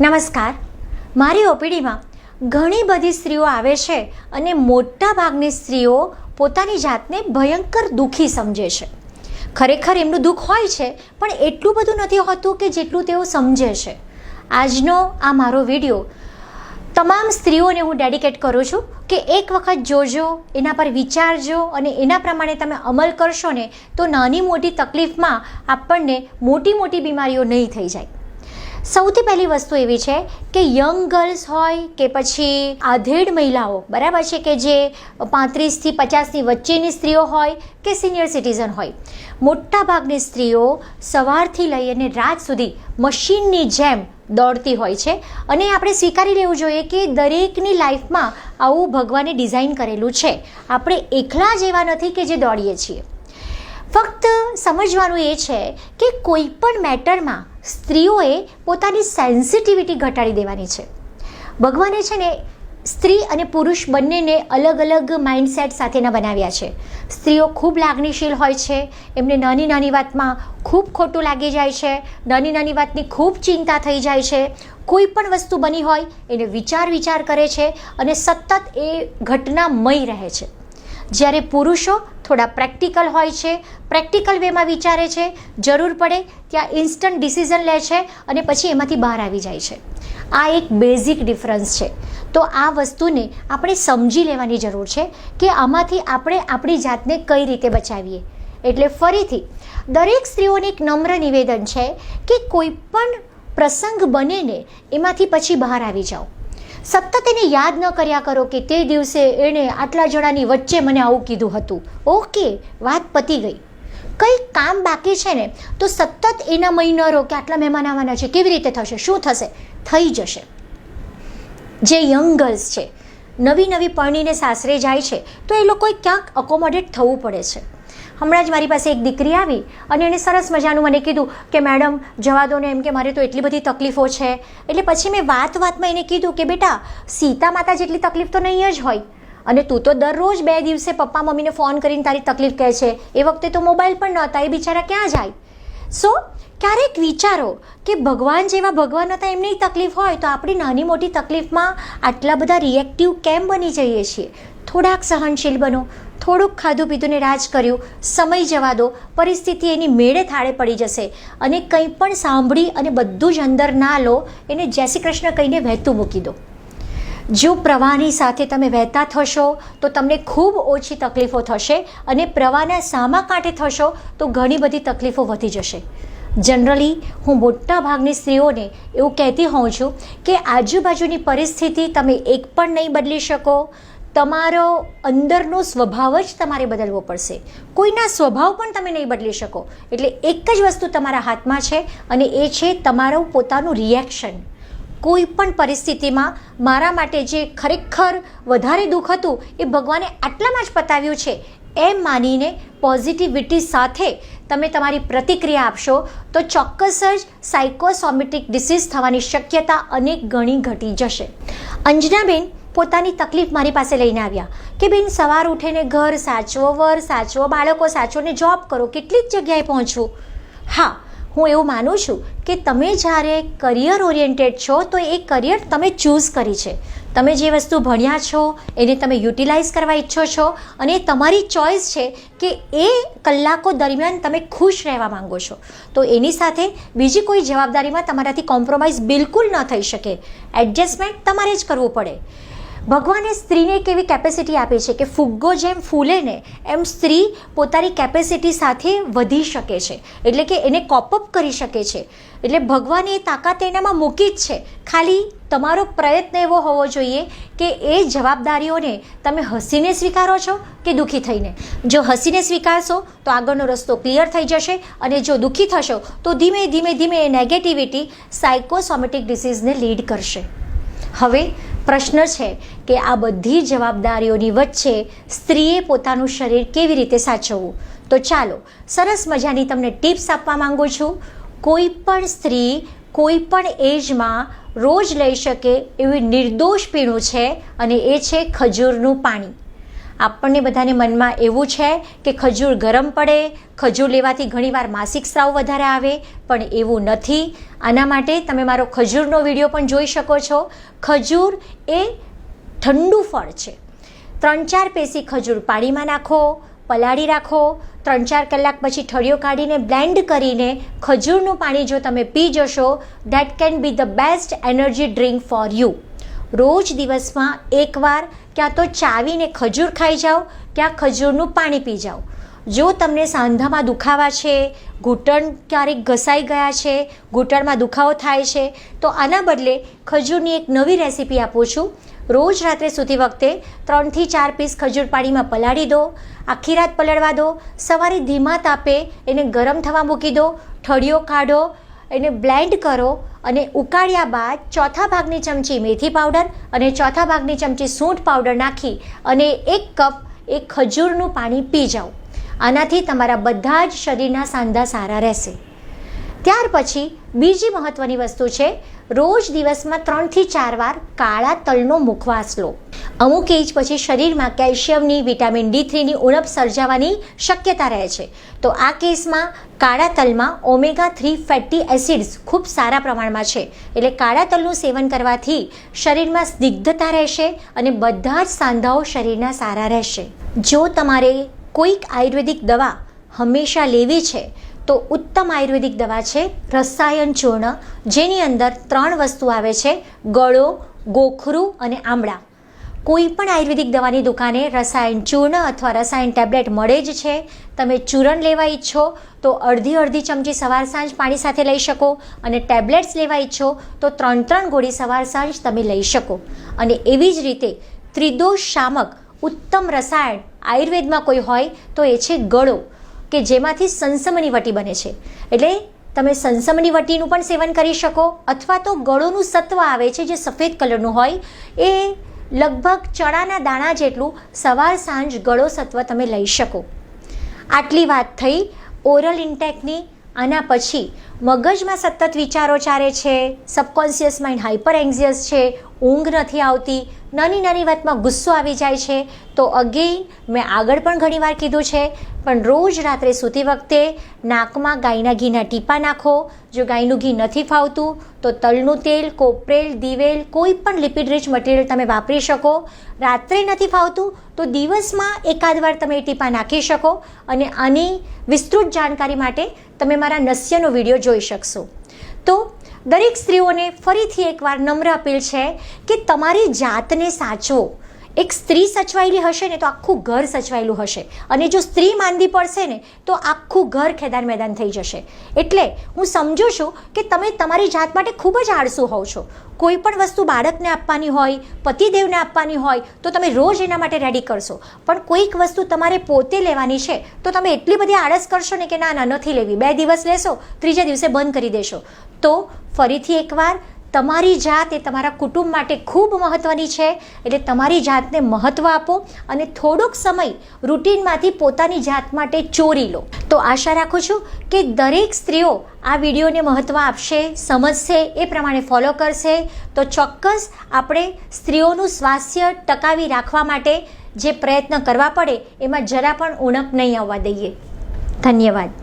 નમસ્કાર. મારી ઓપીડીમાં ઘણી બધી સ્ત્રીઓ આવે છે અને મોટા ભાગની સ્ત્રીઓ પોતાની જાતને ભયંકર દુઃખી સમજે છે. ખરેખર એમનું દુઃખ હોય છે પણ એટલું બધું નથી હોતું કે જેટલું તેઓ સમજે છે. આજનો આ મારો વિડીયો તમામ સ્ત્રીઓને હું ડેડિકેટ કરું છું કે એક વખત જોજો, એના પર વિચારજો અને એના પ્રમાણે તમે અમલ કરશો ને તો નાની મોટી તકલીફમાં આપણને મોટી મોટી બીમારીઓ નહીં થઈ જાય. સૌથી પહેલી વસ્તુ એવી છે કે યંગ ગર્લ્સ હોય કે પછી આધેડ મહિલાઓ, બરાબર છે, કે જે 35થી 50ની વચ્ચેની સ્ત્રીઓ હોય કે સિનિયર સિટીઝન હોય, મોટા ભાગની સ્ત્રીઓ સવારથી લઈ અને રાત સુધી મશીનની જેમ દોડતી હોય છે. અને આપણે સ્વીકારી લેવું જોઈએ કે દરેકની લાઈફમાં આવું ભગવાને ડિઝાઇન કરેલું છે. આપણે એકલા જ એવા નથી કે જે દોડીએ છીએ. ફક્ત સમજવાનું એ છે કે કોઈ પણ મેટરમાં સ્ત્રીઓએ પોતાની સેન્સિટિવિટી ઘટાડી દેવાની છે. ભગવાને છે ને સ્ત્રી અને પુરુષ બંનેને અલગ અલગ માઇન્ડસેટ સાથેના બનાવ્યા છે. સ્ત્રીઓ ખૂબ લાગણીશીલ હોય છે, એમને નાની નાની વાતમાં ખૂબ ખોટું લાગી જાય છે, નાની નાની વાતની ખૂબ ચિંતા થઈ જાય છે. કોઈ પણ વસ્તુ બની હોય એને વિચાર કરે છે અને સતત એ ઘટનામય રહે છે. જ્યારે પુરુષો થોડા પ્રેક્ટિકલ હોય છે, પ્રેક્ટિકલ વેમાં વિચારે છે, જરૂર પડે ત્યાં ઇન્સ્ટન્ટ ડિસિઝન લે છે અને પછી એમાંથી બહાર આવી જાય છે. આ એક બેઝિક ડિફરન્સ છે. તો આ વસ્તુને આપણે સમજી લેવાની જરૂર છે કે આમાંથી આપણે આપણી જાતને કઈ રીતે બચાવીએ. એટલે ફરીથી દરેક સ્ત્રીઓને એક નમ્ર નિવેદન છે કે કોઈ પણ પ્રસંગ બને ને એમાંથી પછી બહાર આવી જાઓ. સતત એને યાદ ન કર્યા કરો કે તે દિવસે એણે આટલા જણાની વચ્ચે મને આવું કીધું હતું. ઓકે, વાત પતી ગઈ. કંઈ કામ બાકી છે ને તો સતત એના મય ન રહો કે આટલા મહેમાન આવવાના છે, કેવી રીતે થશે, શું થશે, થઈ જશે. જે યંગ ગર્લ્સ છે, નવી પરણીને સાસરે જાય છે તો એ લોકોએ ક્યાંક અકોમોડેટ થવું પડે છે. હમણાં જ મારી પાસે એક દીકરી આવી અને એણે સરસ મજાનું મને કીધું કે મેડમ જવા દો ને, એમ કે મારે તો એટલી બધી તકલીફો છે. એટલે પછી મેં વાતમાં એને કીધું કે બેટા, સીતા માતા જેટલી તકલીફ તો નહીં જ હોય. અને તું તો દરરોજ 2 દિવસે પપ્પા મમ્મીને ફોન કરીને તારી તકલીફ કહે છે. એ વખતે તો મોબાઈલ પણ નહોતા, એ બિચારા ક્યાં જાય. સો ક્યારેક વિચારો કે ભગવાન જેવા ભગવાન હતા એમની તકલીફ હોય તો આપણી નાની મોટી તકલીફમાં આટલા બધા રિએક્ટિવ કેમ બની જઈએ છીએ. થોડાક સહનશીલ બનો. થોડુંક ખાધું પીધુંને રાજ કર્યું, સમય જવા દો, પરિસ્થિતિ એની મેળે થાળે પડી જશે. અને કંઈ પણ સાંભળી અને બધું જ અંદર ના લો, એને જય શ્રી કૃષ્ણ કહીને વહેતું મૂકી દો. જો પ્રવાહની સાથે તમે વહેતા થશો તો તમને ખૂબ ઓછી તકલીફો થશે અને પ્રવાહના સામા કાંઠે થશો તો ઘણી બધી તકલીફો વધી જશે. જનરલી હું મોટા ભાગની સ્ત્રીઓને એવું કહેતી હોઉં છું કે આજુબાજુની પરિસ્થિતિ તમે એક પણ નહીં બદલી શકો. તમારો અંદરનો સ્વભાવ જ તમારે બદલવો પડશે. કોઈના સ્વભાવ પણ તમે નહીં બદલી શકો. એટલે એક જ વસ્તુ તમારા હાથમાં છે અને એ છે તમારું પોતાનું રિએક્શન. કોઈ પણ પરિસ્થિતિમાં મારા માટે જે ખરેખર વધારે દુઃખ હતું એ ભગવાને આટલામાં જ પતાવ્યું છે એમ માનીને પોઝિટિવિટી સાથે તમે તમારી પ્રતિક્રિયા આપશો તો ચોક્કસ જ સાયકોસોમેટિક ડિસીઝ થવાની શક્યતા અનેક ગણી ઘટી જશે. અંજનાબેન પોતાની તકલીફ મારી પાસે લઈને આવ્યા કે બેન, સવાર ઉઠીને ઘર સાચવો, વર સાચવો, બાળકો સાચવો ને જોબ કરો, કેટલીક જગ્યાએ પહોંચવું. હા, હું એવું માનું છું કે તમે જ્યારે કરિયર ઓરિએન્ટેડ છો તો એ કરિયર તમે ચૂઝ કરી છે. તમે જે વસ્તુ ભણ્યા છો એને તમે યુટિલાઇઝ કરવા ઈચ્છો છો અને તમારી ચોઇસ છે કે એ કલાકો દરમિયાન તમે ખુશ રહેવા માંગો છો. તો એની સાથે બીજી કોઈ જવાબદારીમાં તમારાથી કોમ્પ્રોમાઇઝ બિલકુલ ન થઈ શકે. એડજસ્ટમેન્ટ તમારે જ કરવું પડે. ભગવાને સ્ત્રીને એક એવી કેપેસિટી આપી છે કે ફુગ્ગો જેમ ફૂલે ને એમ સ્ત્રી પોતાની કેપેસિટી સાથે વધી શકે છે, એટલે કે એને કોપઅપ કરી શકે છે. એટલે ભગવાને એ તાકાત એનામાં મૂકી જ છે. ખાલી તમારો પ્રયત્ન એવો હોવો જોઈએ કે એ જવાબદારીઓને તમે હસીને સ્વીકારો છો કે દુઃખી થઈને. જો હસીને સ્વીકારશો તો આગળનો રસ્તો ક્લિયર થઈ જશે અને જો દુઃખી થશો તો ધીમે એ નેગેટિવિટી સાયકોસોમેટિક ડિસીઝને લીડ કરશે. હવે પ્રશ્ન છે કે આ બધી જવાબદારીઓની વચ્ચે સ્ત્રીએ પોતાનું શરીર કેવી રીતે સાચવવું. તો ચાલો સરસ મજાની તમને ટિપ્સ આપવા માંગુ છું. કોઈ પણ સ્ત્રી કોઈ પણ એજમાં રોજ લઈ શકે એવી નિર્દોષ પીણું છે અને એ છે ખજૂરનું પાણી. આપણને બધાને મનમાં એવું છે કે ખજૂર ગરમ પડે, ખજૂર લેવાથી ઘણીવાર માસિક સ્રાવ વધારે આવે, પણ એવું નથી. આના માટે તમે મારો ખજૂરનો વિડીયો પણ જોઈ શકો છો. ખજૂર એ ઠંડુ ફળ છે. 3-4 પેસી ખજૂર પાણીમાં નાખો, પલાળી રાખો, 3-4 કલાક પછી ઠળિયો કાઢીને બ્લેન્ડ કરીને ખજૂરનું પાણી જો તમે પી જશો, that can be the best energy drink for you. રોજ દિવસમાં એકવાર ક્યાં તો ચાવીને ખજૂર ખાઈ જાઓ, ક્યાં ખજૂરનું પાણી પી જાઓ. જો તમને સાંધામાં દુખાવા છે, ઘૂંટણ ક્યારેક ઘસાઈ ગયા છે, ઘૂંટણમાં દુખાવો થાય છે, તો આના બદલે ખજૂરની એક નવી રેસીપી આપું છું. રોજ રાત્રે સૂતી વખતે 3 થી 4 પીસ ખજૂર પાણીમાં પલાળી દો, આખી રાત પલળવા દો, સવારે ધીમા તાપે એને ગરમ થવા મૂકી દો, ઠળિયો કાઢો, એને બ્લેન્ડ કરો અને ઉકાળ્યા બાદ 1/4 ભાગની ચમચી મેથી પાવડર અને 1/4 ભાગની ચમચી સૂંઠ પાવડર નાખી અને 1 કપ એ ખજૂરનું પાણી પી જાઓ. આનાથી તમારા બધા જ શરીરના સાંધા સારા રહેશે. ત્યાર પછી બીજી મહત્ત્વની વસ્તુ છે, રોજ દિવસમાં 3 થી 4 વાર કાળા તલનો મુખવાસ લો. અમુક એજ પછી શરીરમાં કેલ્શિયમની, વિટામિન D3ની ઉણપ સર્જાવાની શક્યતા રહે છે. તો આ કેસમાં કાળા તલમાં ઓમેગા-3 ફેટી એસિડ્સ ખૂબ સારા પ્રમાણમાં છે. એટલે કાળા તલનું સેવન કરવાથી શરીરમાં સ્નિગ્ધતા રહેશે અને બધા જ સાંધાઓ શરીરના સારા રહેશે. જો તમારે કોઈક આયુર્વેદિક દવા હંમેશા લેવી છે તો ઉત્તમ આયુર્વેદિક દવા છે રસાયણ ચૂર્ણ, જેની અંદર 3 વસ્તુ આવે છે: ગળો, ગોખરું અને આમળા. કોઈ પણ આયુર્વેદિક દવાની દુકાને રસાયણ ચૂર્ણ અથવા રસાયણ ટેબ્લેટ મળે જ છે. તમે ચૂર્ણ લેવા ઈચ્છો તો અડધી ચમચી સવાર સાંજ પાણી સાથે લઈ શકો, અને ટેબ્લેટ્સ લેવા ઈચ્છો તો 3 ગોળી સવાર સાંજ તમે લઈ શકો. અને એવી જ રીતે ત્રિદોષ શામક ઉત્તમ રસાયણ આયુર્વેદમાં કોઈ હોય તો એ છે ગળો, કે જેમાંથી સંસમની વટી બને છે. એટલે તમે સંસમની વટીનું પણ સેવન કરી શકો, અથવા તો ગળોનું સત્વ આવે છે જે સફેદ કલરનું હોય, એ લગભગ ચણાના દાણા જેટલું સવાર સાંજ ગળો સત્વ તમે લઈ શકો. આટલી વાત થઈ ઓરલ ઇન્ટેકની. આના પછી મગજમાં સતત વિચારો ચાલે છે, સબકોન્શિયસ માઇન્ડ હાઇપર એન્ઝિયસ છે, ઊંઘ નથી આવતી, નાની વાતમાં ગુસ્સો આવી જાય છે, તો અગેઇન મેં આગળ પણ ઘણીવાર કીધું છે, પણ રોજ રાત્રે સૂતી વખતે નાકમાં ગાયના ઘીના ટીપા નાખો. જો ગાયનું ઘી નથી ફાવતું તો તલનું તેલ, કોપરેલ, દિવેલ, કોઈ પણ લિપિડ રિચ મટીરિયલ તમે વાપરી શકો. રાત્રે નથી ફાવતું તો દિવસમાં એકાદ વાર તમે ટીપા નાખી શકો. અને આની વિસ્તૃત જાણકારી માટે તમે મારા નસ્યનો વિડીયો જોઈ શકશો. તો દરેક સ્ત્રીઓને ફરીથી એકવાર નમ્ર અપીલ છે કે તમારી જાતને સાચવો. એક સ્ત્રી સચવાયેલી હશે ને તો આખું ઘર સચવાયેલું હશે, અને જો સ્ત્રી માંદી પડશે ને તો આખું ઘર ખેદાન મેદાન થઈ જશે. એટલે હું સમજુ છું કે તમે તમારી જાત માટે ખૂબ જ આળસુ હોવ છો. કોઈ પણ વસ્તુ બાળકને આપવાની હોય, પતિદેવને આપવાની હોય તો તમે રોજ એના માટે રેડી કરશો, પણ કોઈક વસ્તુ તમારે પોતે લેવાની છે તો તમે એટલી બધી આળસ કરશો ને કે ના નથી લેવી, 2 દિવસ લેશો, 3જા દિવસે બંધ કરી દેશો. તો ફરીથી એકવાર તમારી જાત એ તમારા કુટુંબ માટે ખૂબ મહત્ત્વની છે. એટલે તમારી જાતને મહત્ત્વ આપો અને થોડોક સમય રૂટીનમાંથી પોતાની જાત માટે ચોરી લો. તો આશા રાખું છું કે દરેક સ્ત્રીઓ આ વિડીયોને મહત્ત્વ આપશે, સમજશે, એ પ્રમાણે ફોલો કરશે. તો ચોક્કસ આપણે સ્ત્રીઓનું સ્વાસ્થ્ય ટકાવી રાખવા માટે જે પ્રયત્ન કરવા પડે એમાં જરા પણ ઉણપ નહીં આવવા દઈએ. ધન્યવાદ.